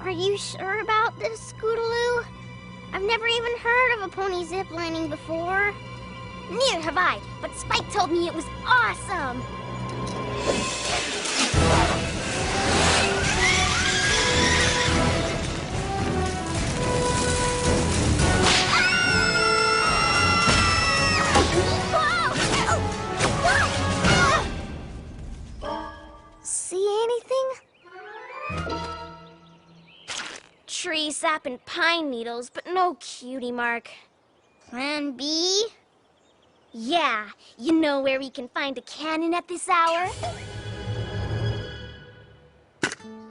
Are you sure about this, Scootaloo? I've never even heard of a pony ziplining before. Neither have I, but Spike told me it was awesome. See anything? Tree sap and pine needles, but no cutie mark. Plan B? Yeah, you know where we can find a cannon at this hour?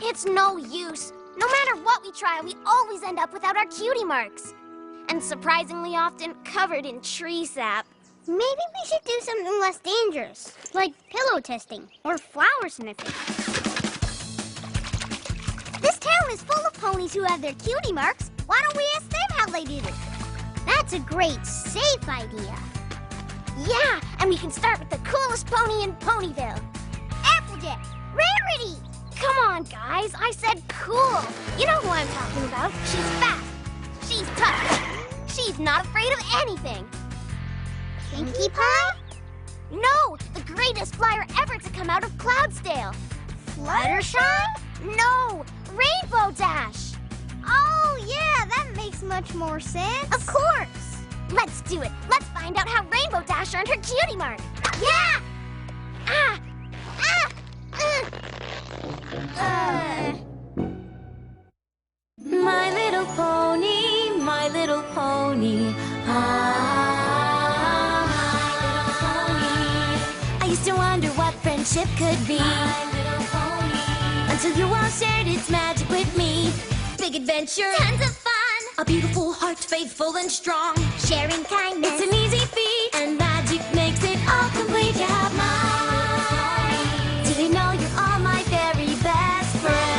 It's no use. No matter what we try, we always end up without our cutie marks. And surprisingly often covered in tree sap. Maybe we should do something less dangerous, like pillow testing or flower sniffing. This town is full of ponies who have their cutie marks. Why don't we ask them how they did it? That's a great, safe idea. Yeah, and we can start with the coolest pony in Ponyville. Applejack! Rarity! Come on, guys. I said cool. You know who I'm talking about. She's fast. She's tough. She's not afraid of anything. Pinkie Pie? No, the greatest flyer ever to come out of Cloudsdale. Fluttershy? No, Rainbow Dash. Oh, yeah, that makes much more sense. Of course. Let's do it. Let's find out how Rainbow Dash earned her cutie mark. Yeah! Ah! Ah! My little pony, my little pony. Ah, my little pony. I used to wonder what friendship could be. My little pony. Until you all shared its magic with me. Big adventure, tons of fun. A beautiful heart, faithful and strong. Sharing kindness, it's an easy feat. And magic makes it all complete. You have mine. Did you know you're all my very best friends?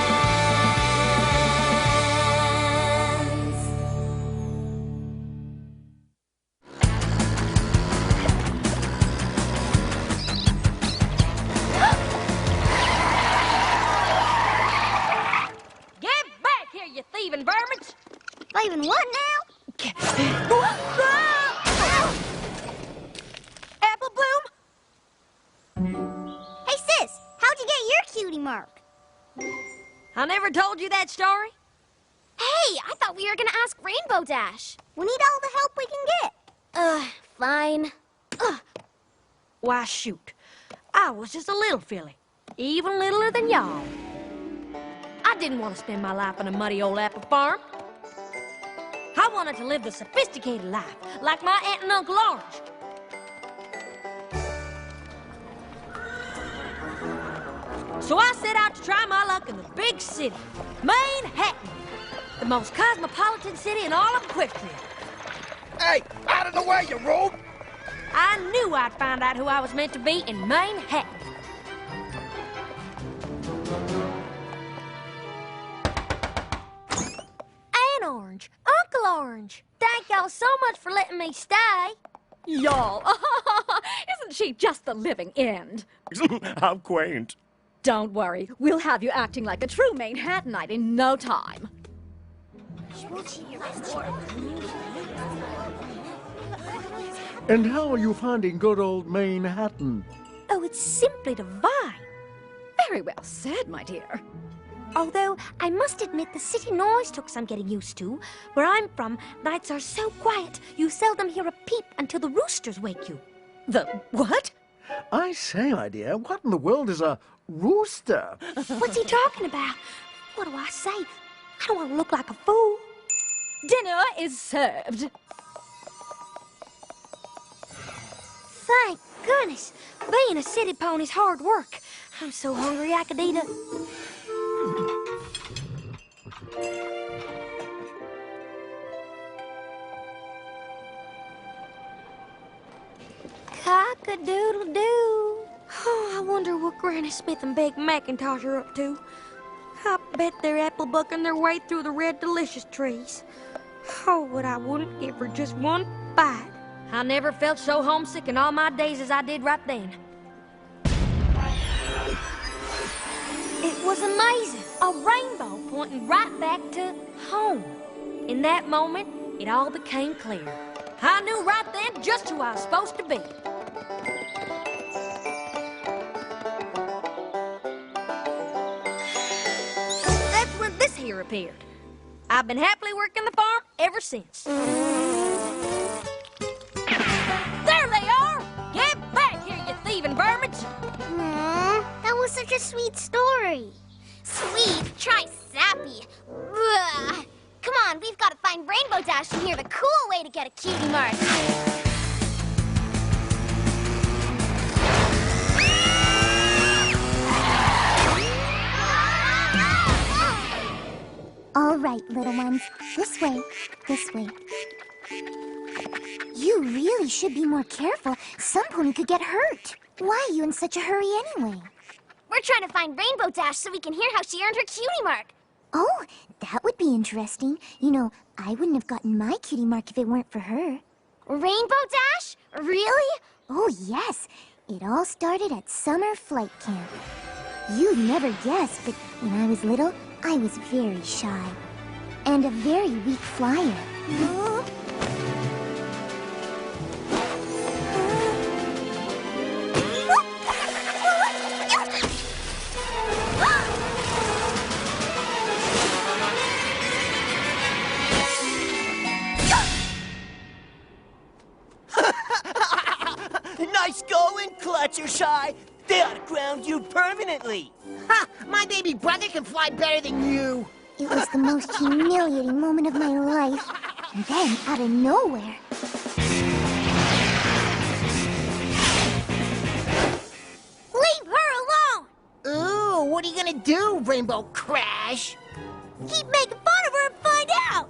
Get back here, you thieving vermins! Thieving what now? Apple Bloom? Hey, sis, how'd you get your cutie mark? I never told you that story? Hey, I thought we were gonna ask Rainbow Dash. We need all the help we can get. Fine. Why, shoot. I was just a little filly, even littler than y'all. I didn't want to spend my life on a muddy old apple farm. I wanted to live the sophisticated life, like my aunt and Uncle Orange. So I set out to try my luck in the big city, Manhattan, the most cosmopolitan city in all of Equestria. Hey, out of the way, you rube! I knew I'd find out who I was meant to be in Manhattan. Aunt Orange, Uncle Orange, thank y'all so much for letting me stay. Y'all, isn't she just the living end? How quaint. Don't worry, we'll have you acting like a true Manhattanite in no time. And how are you finding good old Manhattan? Oh, it's simply divine. Very well said, my dear. Although, I must admit the city noise took some getting used to. Where I'm from, nights are so quiet, you seldom hear a peep until the roosters wake you. The what? I say, my dear, what in the world is a rooster? What's he talking about? What do I say? I don't want to look like a fool. Dinner is served. Thank goodness. Being a city pony's hard work. I'm so hungry I could eat a... Cock-a-doodle-doo. Oh, I wonder what Granny Smith and Big Macintosh are up to. I bet they're apple bucking their way through the red delicious trees. Oh, what I wouldn't give for just one bite. I never felt so homesick in all my days as I did right then. It was amazing. A rainbow pointing right back to home. In that moment, it all became clear. I knew right then just who I was supposed to be. That's when this here appeared. I've been happily working the farm ever since. There they are! Get back here, you thieving vermin! Aww, that was such a sweet story. Sweet? Try sappy. Ugh. Come on, we've got to find Rainbow Dash and hear the cool way to get a cutie mark. All right, little ones. This way. This way. You really should be more careful. Some pony could get hurt. Why are you in such a hurry anyway? We're trying to find Rainbow Dash so we can hear how she earned her cutie mark. Oh, that would be interesting. You know, I wouldn't have gotten my cutie mark if it weren't for her. Rainbow Dash? Really? Oh, yes. It all started at summer flight camp. You'd never guess, but when I was little, I was very shy. And a very weak flyer. Nice going, Fluttershy. They ought to ground you permanently. Ha! My baby brother can fly better than you. It was the most humiliating moment of my life. And then, out of nowhere... Leave her alone! Ooh, what are you gonna do, Rainbow Crash? Keep making fun of her and find out!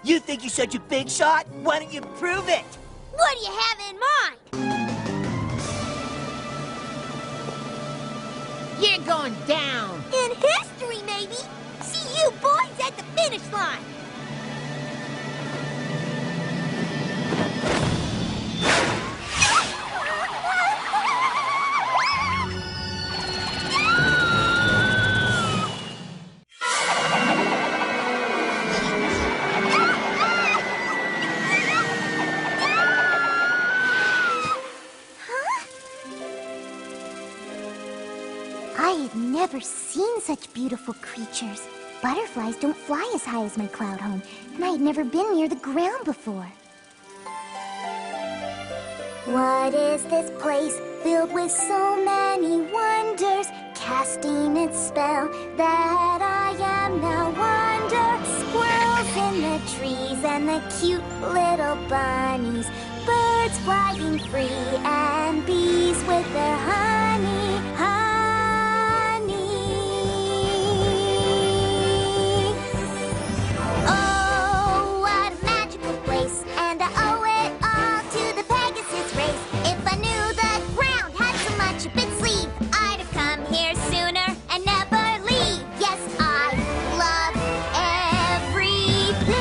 You think you're such a big shot? Why don't you prove it? What do you have in mind? You're going down. In history, maybe. See you boys at the finish line. I had never seen such beautiful creatures. Butterflies don't fly as high as my cloud home, and I had never been near the ground before. What is this place filled with so many wonders, casting its spell that I am now wonder? Squirrels in the trees and the cute little bunnies, birds flying free and bees with their honey, honey. Oh, what a magical place, and I owe it all to the Pegasus race. If I knew the ground had so much up its sleeve, I'd have come here sooner and never leave. Yes, I love everything.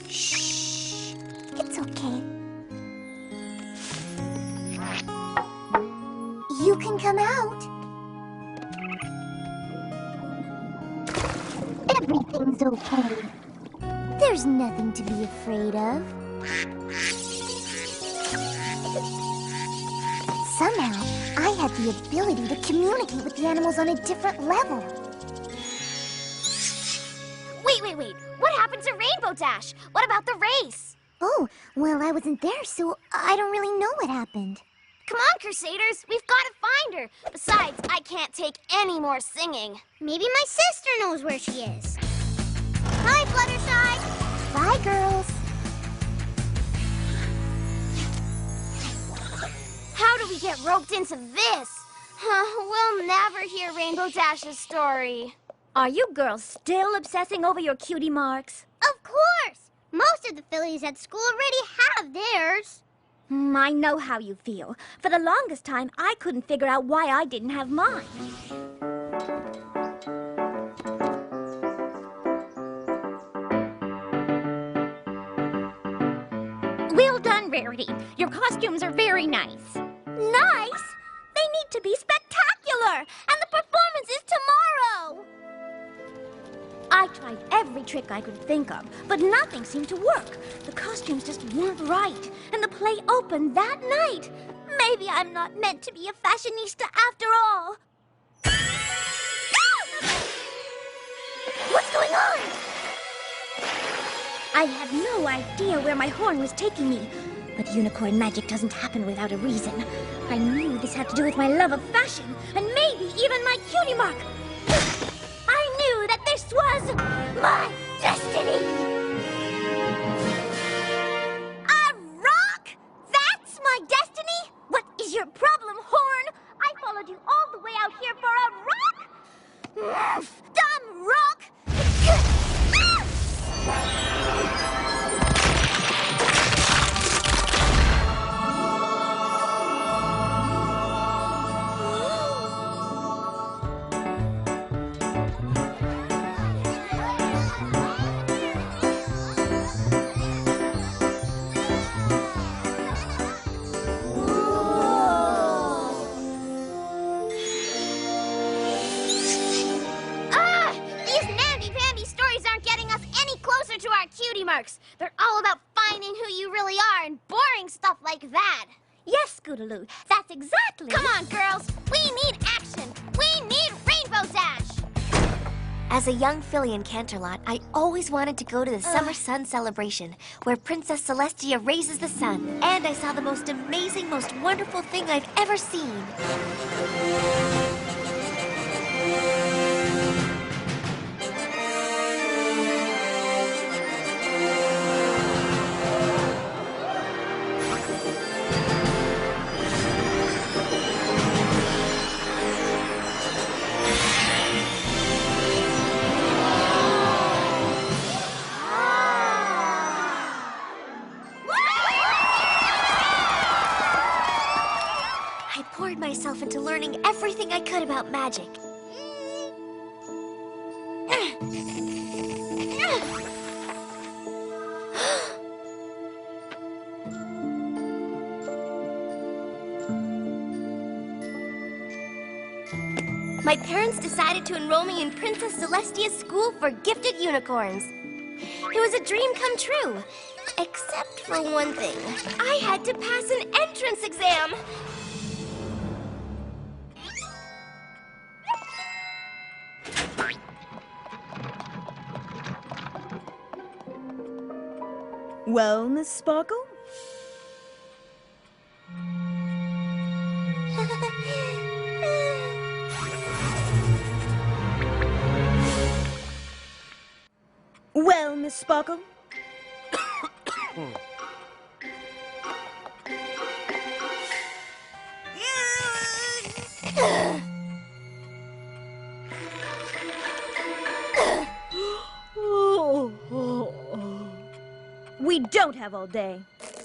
Shh. It's okay. You can come out. Everything's okay. There's nothing to be afraid of. Somehow, I had the ability to communicate with the animals on a different level. Wait. What happened to Rainbow Dash? What about the race? Oh, well, I wasn't there, so I don't really know what happened. Come on, Crusaders. We've got to find her. Besides, I can't take any more singing. Maybe my sister knows where she is. Hi, Fluttershy. Bye, girls. How do we get roped into this? We'll never hear Rainbow Dash's story. Are you girls still obsessing over your cutie marks? Of course! Most of the fillies at school already have theirs. I know how you feel. For the longest time, I couldn't figure out why I didn't have mine. Well done, Rarity. Your costumes are very nice. Nice? They need to be spectacular! And the performance is tomorrow! I tried every trick I could think of, but nothing seemed to work. The costumes just weren't right, and the play opened that night. Maybe I'm not meant to be a fashionista after all. What's going on? I had no idea where my horn was taking me. But unicorn magic doesn't happen without a reason. I knew this had to do with my love of fashion, and maybe even my cutie mark. I knew that this was my destiny. A rock? That's my destiny? What is your problem, horn? I followed you all the way out here for a rock? Dumb rock! Marks. They're all about finding who you really are and boring stuff like that. Yes, Scootaloo, that's exactly... Come on, girls. We need action. We need Rainbow Dash. As a young filly in Canterlot, I always wanted to go to the Summer Sun Celebration, where Princess Celestia raises the sun. And I saw the most amazing, most wonderful thing I've ever seen. Myself into learning everything I could about magic. My parents decided to enroll me in Princess Celestia's school for gifted unicorns. It was a dream come true, except for one thing. I had to pass an entrance exam. Well, Miss Sparkle? Well, Miss Sparkle? We don't have all day.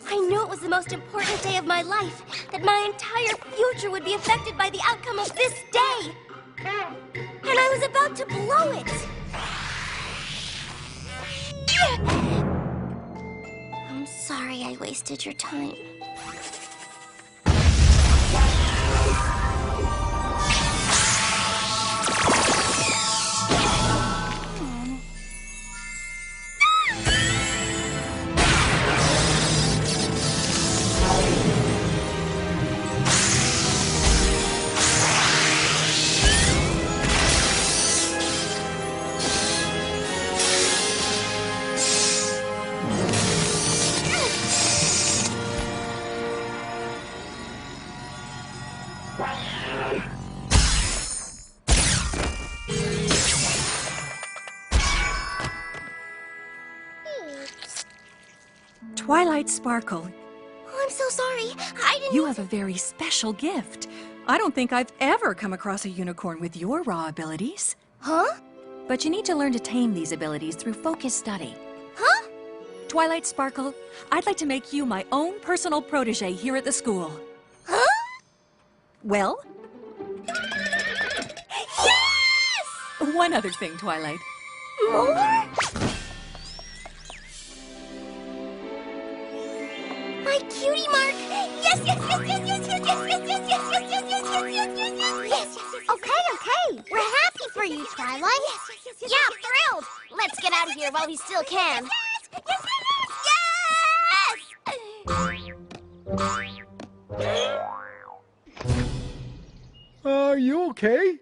I knew it was the most important day of my life, that my entire future would be affected by the outcome of this day. And I was about to blow it. I'm sorry I wasted your time. Twilight Sparkle. Oh, I'm so sorry. I didn't... You have a very special gift. I don't think I've ever come across a unicorn with your raw abilities. Huh? But you need to learn to tame these abilities through focused study. Huh? Twilight Sparkle, I'd like to make you my own personal protege here at the school. Huh? Well? Yes! One other thing, Twilight. More? My cutie mark! Yes, yes, yes, yes, yes, yes, yes, yes, yes, yes, yes, yes, yes, yes, yes, yes, yes, yes. Okay. We're happy for you, Twilight. Yeah, thrilled. Let's get out of here while we still can. Yes! Are you okay?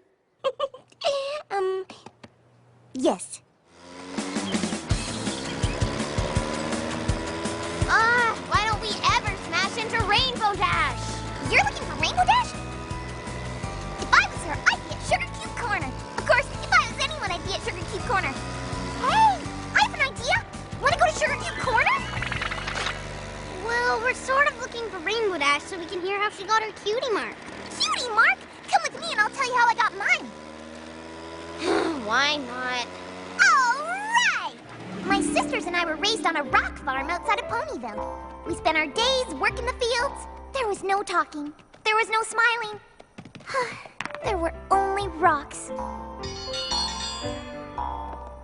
Yes. Why don't we ever smash into Rainbow Dash? You're looking for Rainbow Dash? If I was her, I'd be at Sugar Cube Corner. Of course, if I was anyone, I'd be at Sugar Cube Corner. Hey, I have an idea. Want to go to Sugar Cube Corner? Well, we're sort of looking for Rainbow Dash so we can hear how she got her cutie mark. Cutie mark? Come with me and I'll tell you how I got mine. Why not? All right! My sisters and I were raised on a rock farm outside of Ponyville. We spent our days working the fields. There was no talking. There was no smiling. There were only rocks.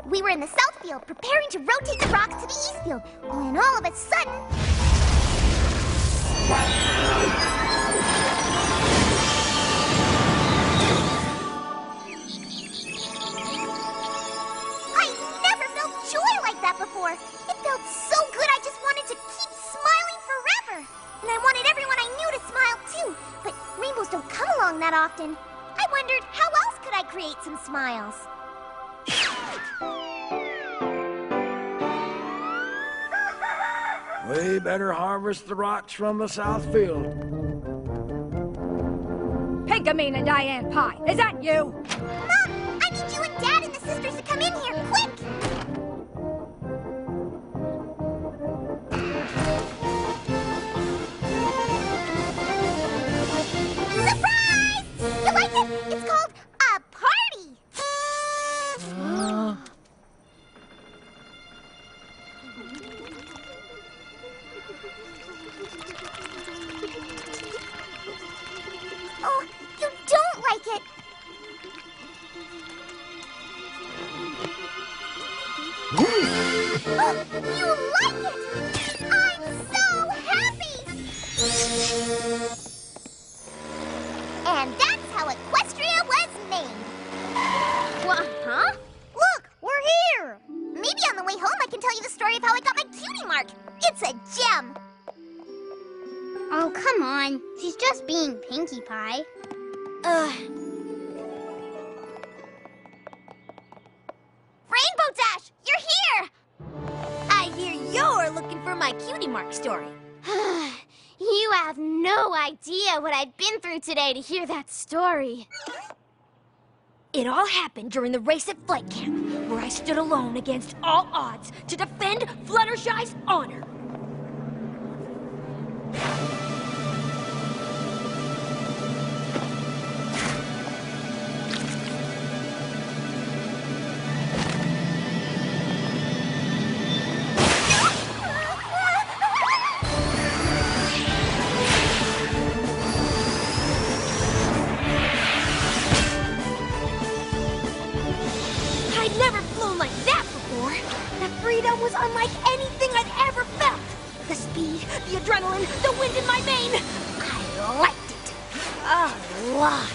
We were in the south field preparing to rotate the rocks to the east field when all of a sudden... I never felt joy like that before. It felt so good I just wanted to keep smiling forever. And I wanted everyone I knew to smile too. But rainbows don't come along that often. I wondered how else could I create some smiles? We better harvest the rocks from the south field. Pinkie and Diane Pie, is that you? Mom, I need you and Dad and the sisters to come in here, quick! Surprise! You like it? It's called a party! Oh, you don't like it! You like it! I'm so happy! And that's how Equestria was made. What, huh? Look, we're here! Maybe on the way home I can tell you the story of how I got my cutie mark. It's a gem! Oh, come on. She's just being Pinkie Pie. Rainbow Dash, you're here! I hear you're looking for my cutie mark story. You have no idea what I've been through today to hear that story. It all happened during the race at flight camp, where I stood alone against all odds to defend Fluttershy's honor. I'd never flown like that before. That freedom was unlike anything I'd ever felt. The speed, the adrenaline, the wind in my mane. I liked it. A lot.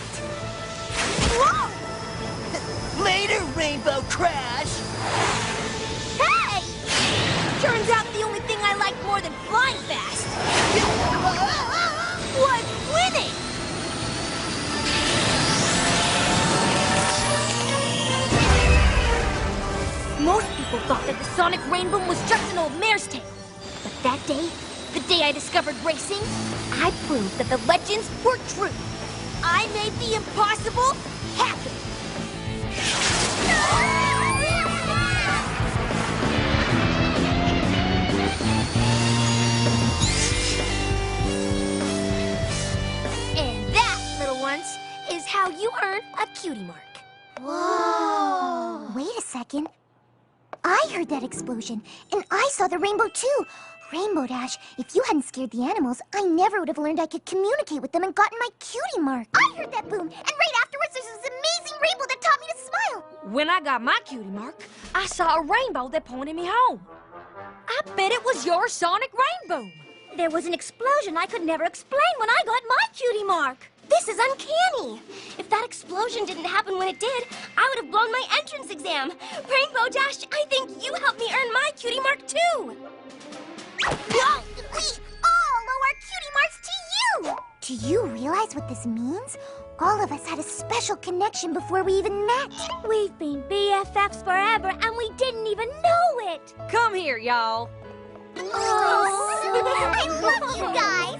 Whoa! Later, Rainbow Crash! Hey! Turns out the only thing I like more than flying fast was winning! Most people thought that the sonic rainbow was just an old mare's tale. But that day, the day I discovered racing, I proved that the legends were true. I made the impossible happen. And that, little ones, is how you earn a cutie mark. Whoa! Wait a second. I heard that explosion, and I saw the rainbow too. Rainbow Dash, if you hadn't scared the animals, I never would have learned I could communicate with them and gotten my cutie mark. I heard that boom, and right afterwards there's this amazing rainbow that taught me to smile. When I got my cutie mark, I saw a rainbow that pointed me home. I bet it was your sonic rainbow. There was an explosion I could never explain when I got my cutie mark. This is uncanny. If that explosion didn't happen when it did, I would have blown my entrance exam. Rainbow Dash, I think you helped me earn my cutie mark too. We all owe our cutie marks to you! Do you realize what this means? All of us had a special connection before we even met. We've been BFFs forever and we didn't even know it. Come here, y'all. Oh, I love you guys!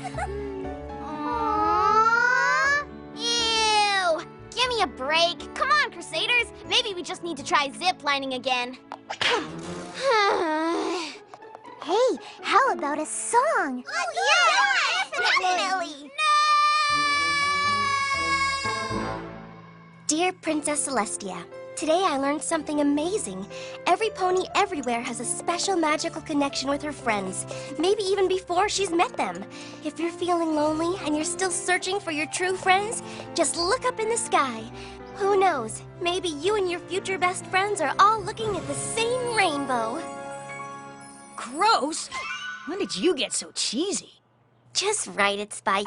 Aww. Ew! Give me a break. Come on, Crusaders. Maybe we just need to try zip-lining again. Hey, how about a song? Oh, yeah! Definitely! Dear Princess Celestia, today I learned something amazing. Every pony everywhere has a special magical connection with her friends, maybe even before she's met them. If you're feeling lonely and you're still searching for your true friends, just look up in the sky. Who knows, maybe you and your future best friends are all looking at the same rainbow. Gross! When did you get so cheesy? Just write it, Spike.